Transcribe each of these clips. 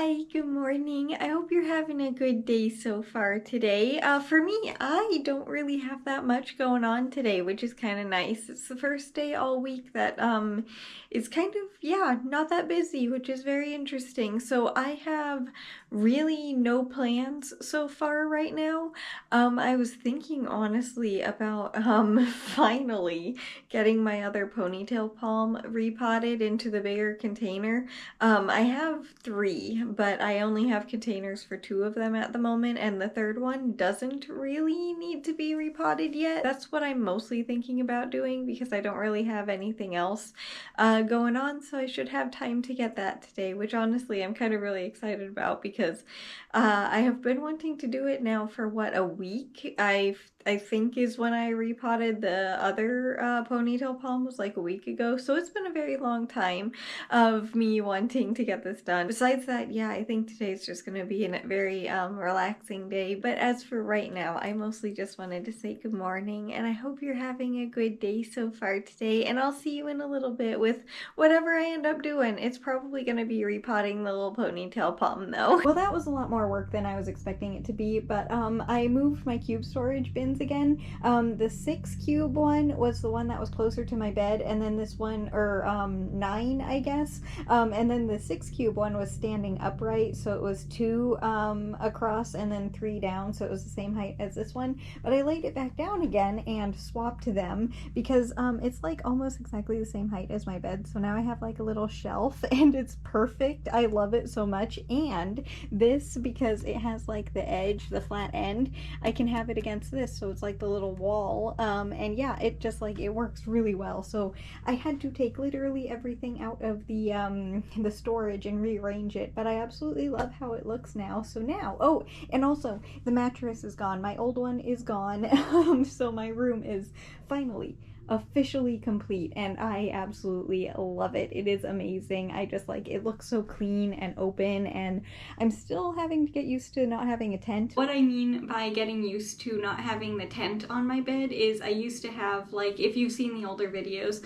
Hi, good morning. I hope you're having a good day so far today. For me, I don't really have that much going on today, which is kind of nice. It's the first day all week that is kind of, yeah, not that busy, which is very interesting. So I have really no plans so far right now. I was thinking honestly about finally getting my other ponytail palm repotted into the bigger container. I have three, but I only have containers for two of them at the moment, and the third one doesn't really need to be repotted yet. That's what I'm mostly thinking about doing because I don't really have anything else going on, so I should have time to get that today, which honestly I'm kind of really excited about because I have been wanting to do it now for what, a week? I think is when I repotted the other ponytail palm was like a week ago, so it's been a very long time of me wanting to get this done. Besides that, yeah, I think today's just gonna be a very relaxing day. But as for right now, I mostly just wanted to say good morning, and I hope you're having a good day so far today. And I'll see you in a little bit with whatever I end up doing. It's probably gonna be repotting the little ponytail palm though. Well, that was a lot more work than I was expecting it to be, but I moved my cube storage bins again. The 6 cube one was the one that was closer to my bed, and then this one, or 9 I guess, and then the 6 cube one was standing upright, so it was 2 across and then 3 down, so it was the same height as this one. But I laid it back down again and swapped them because it's like almost exactly the same height as my bed, so now I have like a little shelf and it's perfect. I love it so much. And this, because it has like the edge, the flat end, I can have it against this, so it's like the little wall, and yeah, it just like, it works really well. So I had to take literally everything out of the storage and rearrange it, but I absolutely love how it looks now. So now, oh, and also the mattress is gone. My old one is gone. So my room is finally officially complete, and I absolutely love it. It is amazing. I just like, it looks so clean and open, and I'm still having to get used to not having a tent. What I mean by getting used to not having the tent on my bed is I used to have, like, if you've seen the older videos,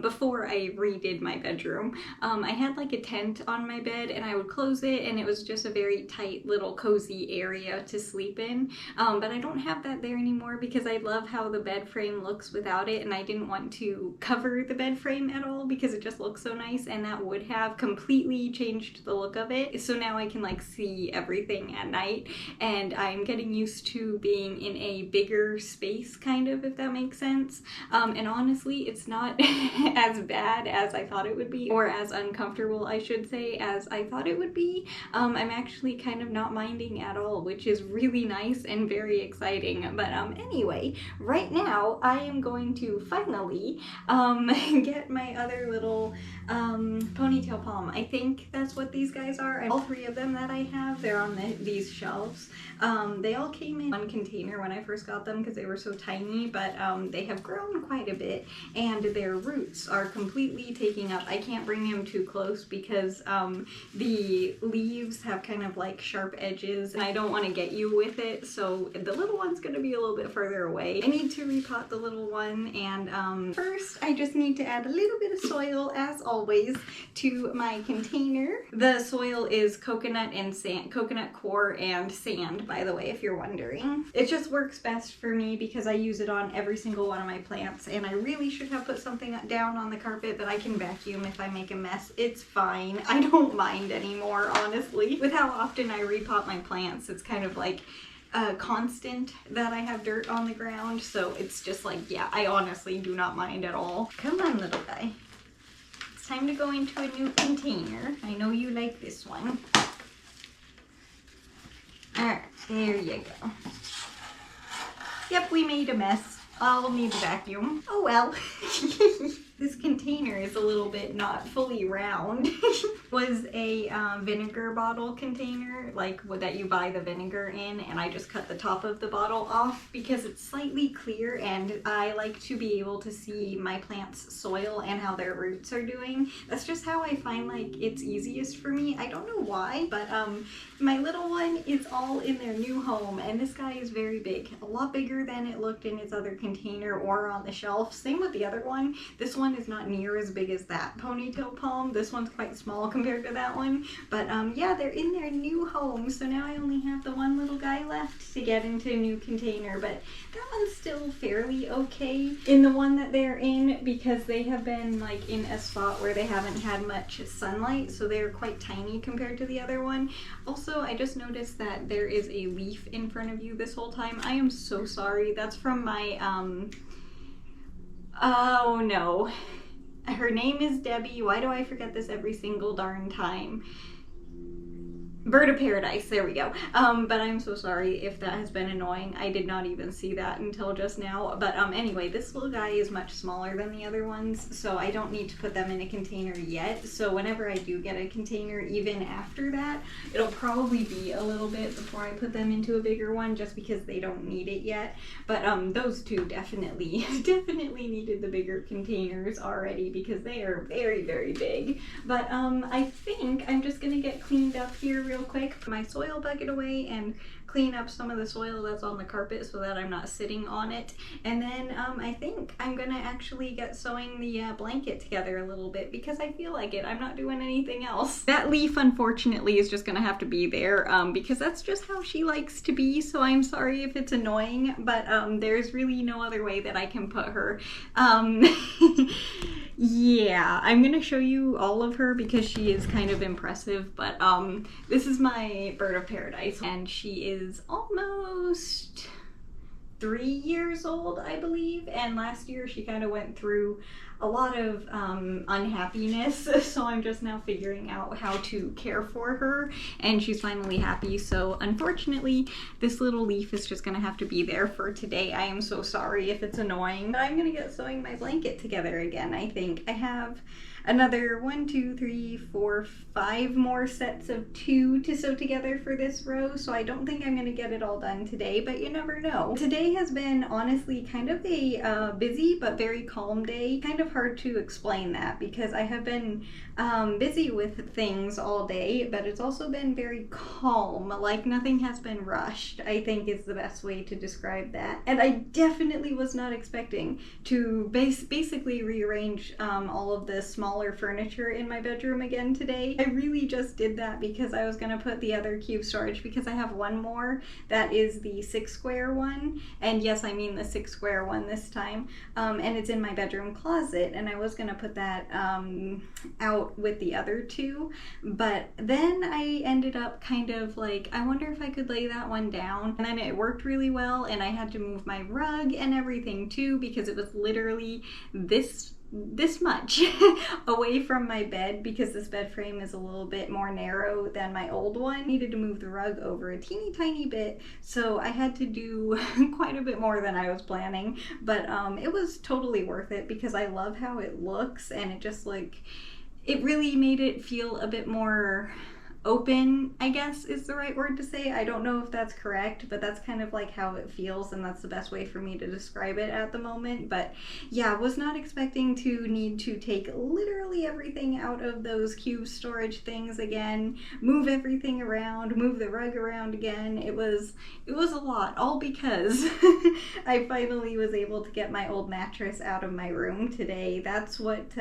before I redid my bedroom, I had like a tent on my bed, and I would close it and it was just a very tight little cozy area to sleep in, but I don't have that there anymore because I love how the bed frame looks without it, and I didn't want to cover the bed frame at all because it just looks so nice, and that would have completely changed the look of it. So now I can like see everything at night, and I'm getting used to being in a bigger space, kind of, if that makes sense. And honestly, it's not as bad as I thought it would be, or as uncomfortable, I should say, as I thought it would be. I'm actually kind of not minding at all, which is really nice and very exciting. But anyway, right now I am going to finally get my other little ponytail palm. I think that's what these guys are. All three of them that I have, they're on these shelves. They all came in one container when I first got them because they were so tiny, but they have grown quite a bit, and their roots are completely taking up. I can't bring them too close because the leaves have kind of like sharp edges, and I don't want to get you with it, so the little one's going to be a little bit further away. I need to repot the little one, and first I just need to add a little bit of soil, as always, to my container. The soil is coconut and sand, coconut core and sand, by the way, if you're wondering. It just works best for me because I use it on every single one of my plants, and I really should have put something down on the carpet, but I can vacuum if I make a mess. It's fine. I don't mind anymore, honestly. With how often I repot my plants, it's kind of like constant that I have dirt on the ground, so it's just like, yeah, I honestly do not mind at all. Come on, little guy. It's time to go into a new container. I know you like this one. Alright, there you go. Yep, we made a mess. I'll need a vacuum. Oh well. This container is a little bit not fully round. Was a vinegar bottle container, like that you buy the vinegar in, and I just cut the top of the bottle off because it's slightly clear, and I like to be able to see my plants' soil and how their roots are doing. That's just how I find like it's easiest for me. I don't know why, but my little one is all in their new home, and this guy is very big, a lot bigger than it looked in its other container or on the shelf. Same with the other one. This one is not near as big as that ponytail palm. This one's quite small compared to that one. But yeah, they're in their new home. So now I only have the one little guy left to get into a new container. But that one's still fairly okay in the one that they're in, because they have been like in a spot where they haven't had much sunlight. So they're quite tiny compared to the other one. Also, I just noticed that there is a leaf in front of you this whole time. I am so sorry. That's from my, oh no. Her name is Debbie. Why do I forget this every single darn time? Bird of Paradise, there we go. But I'm so sorry if that has been annoying. I did not even see that until just now. But anyway, this little guy is much smaller than the other ones, so I don't need to put them in a container yet. So whenever I do get a container, even after that, it'll probably be a little bit before I put them into a bigger one, just because they don't need it yet. But those two definitely needed the bigger containers already, because they are very, very big. But I think I'm just gonna get cleaned up here real quick, put my soil bucket away and clean up some of the soil that's on the carpet so that I'm not sitting on it. And then I think I'm gonna actually get sewing the blanket together a little bit, because I feel like it. I'm not doing anything else. That leaf, unfortunately, is just gonna have to be there because that's just how she likes to be. So I'm sorry if it's annoying, but there's really no other way that I can put her. Yeah, I'm gonna show you all of her because she is kind of impressive, but this is my Bird of Paradise, and she is almost 3 years old, I believe, and last year she kind of went through a lot of unhappiness, so I'm just now figuring out how to care for her, and she's finally happy. So unfortunately, this little leaf is just gonna have to be there for today. I am so sorry if it's annoying, but I'm gonna get sewing my blanket together again. I think I have another 1, 2, 3, 4, 5 more sets of 2 to sew together for this row, so I don't think I'm gonna get it all done today, but you never know. Today has been honestly kind of a busy but very calm day. Kind of hard to explain that because I have been busy with things all day, but it's also been very calm, like nothing has been rushed, I think is the best way to describe that. And I definitely was not expecting to basically rearrange all of the smaller furniture in my bedroom again today. I really just did that because I was gonna put the other cube storage, because I have one more that is the 6 square one, and yes, I mean the 6 square one this time, and it's in my bedroom closet, and I was gonna put that out with the other 2, but then I ended up kind of like, I wonder if I could lay that one down, and then it worked really well, and I had to move my rug and everything too, because it was literally this much away from my bed, because this bed frame is a little bit more narrow than my old one. I needed to move the rug over a teeny tiny bit, so I had to do quite a bit more than I was planning, but it was totally worth it because I love how it looks, and it just like, it really made it feel a bit more open, I guess is the right word to say. I don't know if that's correct, but that's kind of like how it feels, and that's the best way for me to describe it at the moment. But yeah, was not expecting to need to take literally everything out of those cube storage things again, move everything around, move the rug around again. It was a lot, all because I finally was able to get my old mattress out of my room today. That's what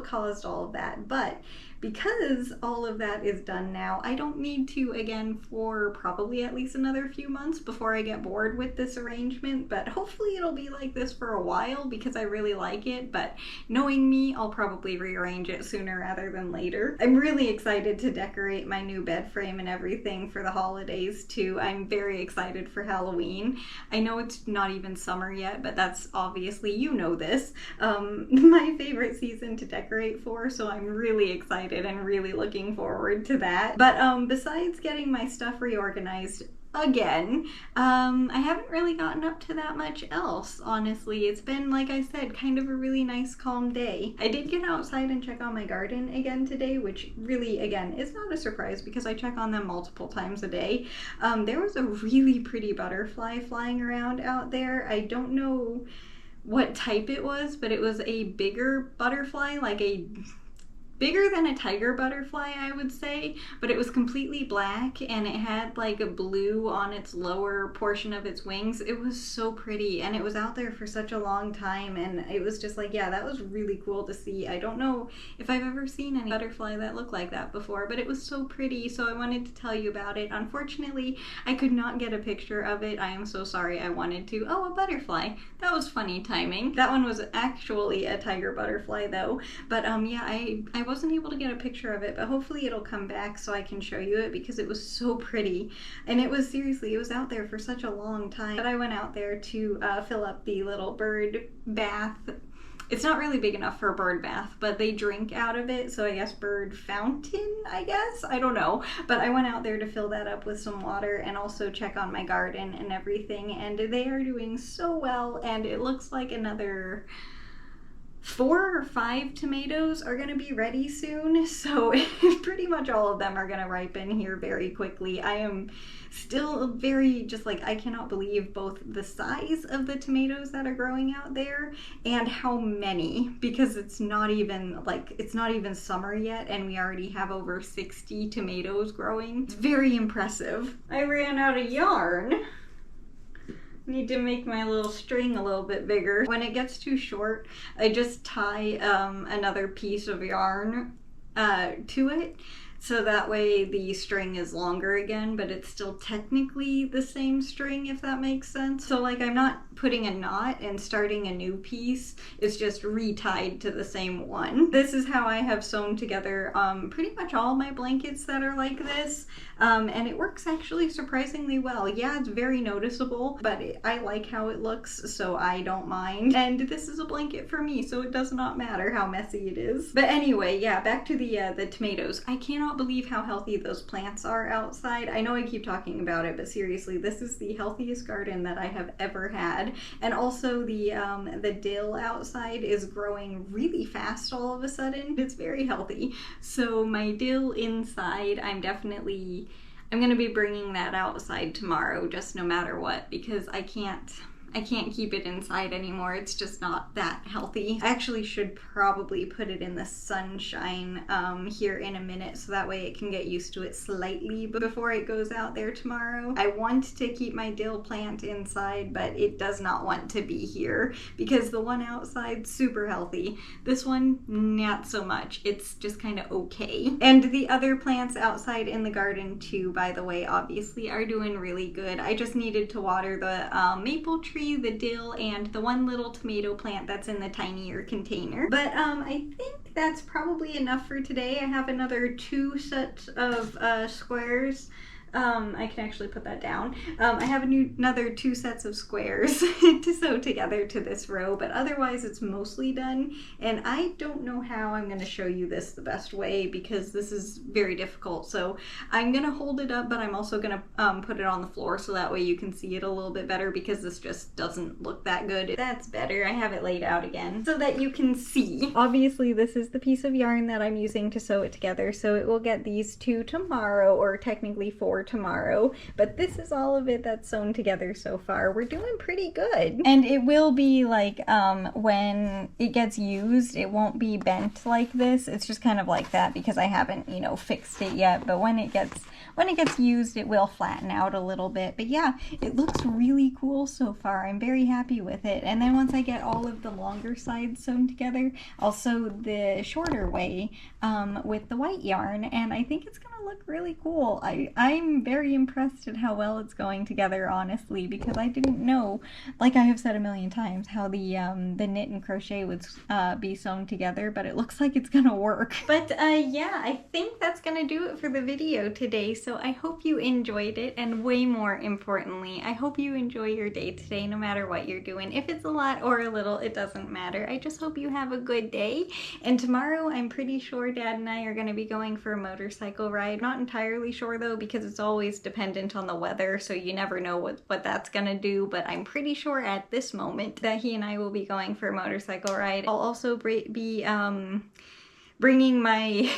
caused all of that. But because all of that is done now, I don't need to again for probably at least another few months before I get bored with this arrangement, but hopefully it'll be like this for a while because I really like it. But knowing me, I'll probably rearrange it sooner rather than later. I'm really excited to decorate my new bed frame and everything for the holidays too. I'm very excited for Halloween. I know it's not even summer yet, but that's obviously, you know this, my favorite season to decorate for, so I'm really excited and really looking forward to that. But besides getting my stuff reorganized again, I haven't really gotten up to that much else, honestly. It's been, like I said, kind of a really nice calm day. I did get outside and check on my garden again today, which really, again, is not a surprise because I check on them multiple times a day. There was a really pretty butterfly flying around out there. I don't know what type it was, but it was a bigger butterfly, like a bigger than a tiger butterfly, I would say, but it was completely black and it had like a blue on its lower portion of its wings. It was so pretty and it was out there for such a long time, and it was just like, yeah, that was really cool to see. I don't know if I've ever seen any butterfly that looked like that before, but it was so pretty, so I wanted to tell you about it. Unfortunately, I could not get a picture of it. I am so sorry. I wanted to. Oh, a butterfly. That was funny timing. That one was actually a tiger butterfly though, but yeah, I wasn't able to get a picture of it, but hopefully it'll come back so I can show you it because it was so pretty. And it was, seriously, it was out there for such a long time. But I went out there to fill up the little bird bath. It's not really big enough for a bird bath, but they drink out of it, so I guess bird fountain, I guess? I don't know. But I went out there to fill that up with some water and also check on my garden and everything, and they are doing so well, and it looks like another 4 or 5 tomatoes are gonna be ready soon, so pretty much all of them are gonna ripen here very quickly. I am still very just like, I cannot believe both the size of the tomatoes that are growing out there and how many, because it's not even summer yet and we already have over 60 tomatoes growing. It's very impressive. I ran out of yarn. Need to make my little string a little bit bigger. When it gets too short, I just tie another piece of yarn to it, so that way the string is longer again, but it's still technically the same string, if that makes sense. So like, I'm not putting a knot and starting a new piece, it's just retied to the same one. This is how I have sewn together pretty much all my blankets that are like this, and it works actually surprisingly well. Yeah, it's very noticeable, but I like how it looks, so I don't mind. And this is a blanket for me, so it does not matter how messy it is. But anyway, yeah, back to the tomatoes. I cannot believe how healthy those plants are outside. I know I keep talking about it, but seriously, this is the healthiest garden that I have ever had. And also the dill outside is growing really fast all of a sudden. It's very healthy. So my dill inside, I'm gonna be bringing that outside tomorrow, just no matter what, because I can't keep it inside anymore. It's just not that healthy. I actually should probably put it in the sunshine here in a minute, so that way it can get used to it slightly before it goes out there tomorrow. I want to keep my dill plant inside, but it does not want to be here because the one outside's super healthy. This one, not so much. It's just kind of okay. And the other plants outside in the garden too, by the way, obviously are doing really good. I just needed to water the maple tree, the dill, and the one little tomato plant that's in the tinier container. But I think that's probably enough for today. I have another 2 sets of squares. I can actually put that down. I have another 2 sets of squares to sew together to this row, but otherwise it's mostly done, and I don't know how I'm going to show you this the best way because this is very difficult. So I'm going to hold it up, but I'm also going to put it on the floor so that way you can see it a little bit better, because this just doesn't look that good. That's better. I have it laid out again so that you can see. Obviously this is the piece of yarn that I'm using to sew it together, so it will get these 2 tomorrow, or technically 4 tomorrow, but this is all of it that's sewn together so far. We're doing pretty good. And it will be like, when it gets used, it won't be bent like this. It's just kind of like that because I haven't, you know, fixed it yet, but when it gets used, it will flatten out a little bit. But yeah, it looks really cool so far. I'm very happy with it. And then once I get all of the longer sides sewn together, I'll sew the shorter way with the white yarn, and I think it's gonna look really cool. I'm very impressed at how well it's going together, honestly, because I didn't know, like I have said a million times, how the knit and crochet would be sewn together, but it looks like it's gonna work. But yeah, I think that's gonna do it for the video today. So I hope you enjoyed it, and way more importantly, I hope you enjoy your day today, no matter what you're doing. If it's a lot or a little, it doesn't matter. I just hope you have a good day. And tomorrow, I'm pretty sure Dad and I are gonna be going for a motorcycle ride. Not entirely sure though, because it's always dependent on the weather, so you never know what that's gonna do, but I'm pretty sure at this moment that he and I will be going for a motorcycle ride. I'll also be bringing my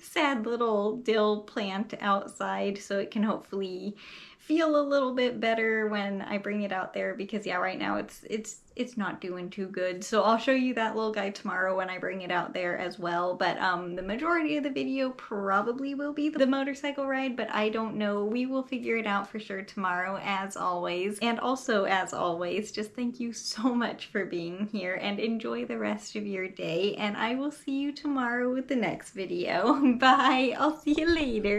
sad little dill plant outside so it can hopefully feel a little bit better when I bring it out there, because yeah, right now it's not doing too good. So I'll show you that little guy tomorrow when I bring it out there as well. But the majority of the video probably will be the motorcycle ride, but I don't know. We will figure it out for sure tomorrow, as always. And also, as always, just thank you so much for being here, and enjoy the rest of your day, and I will see you tomorrow with the next video. Bye! I'll see you later.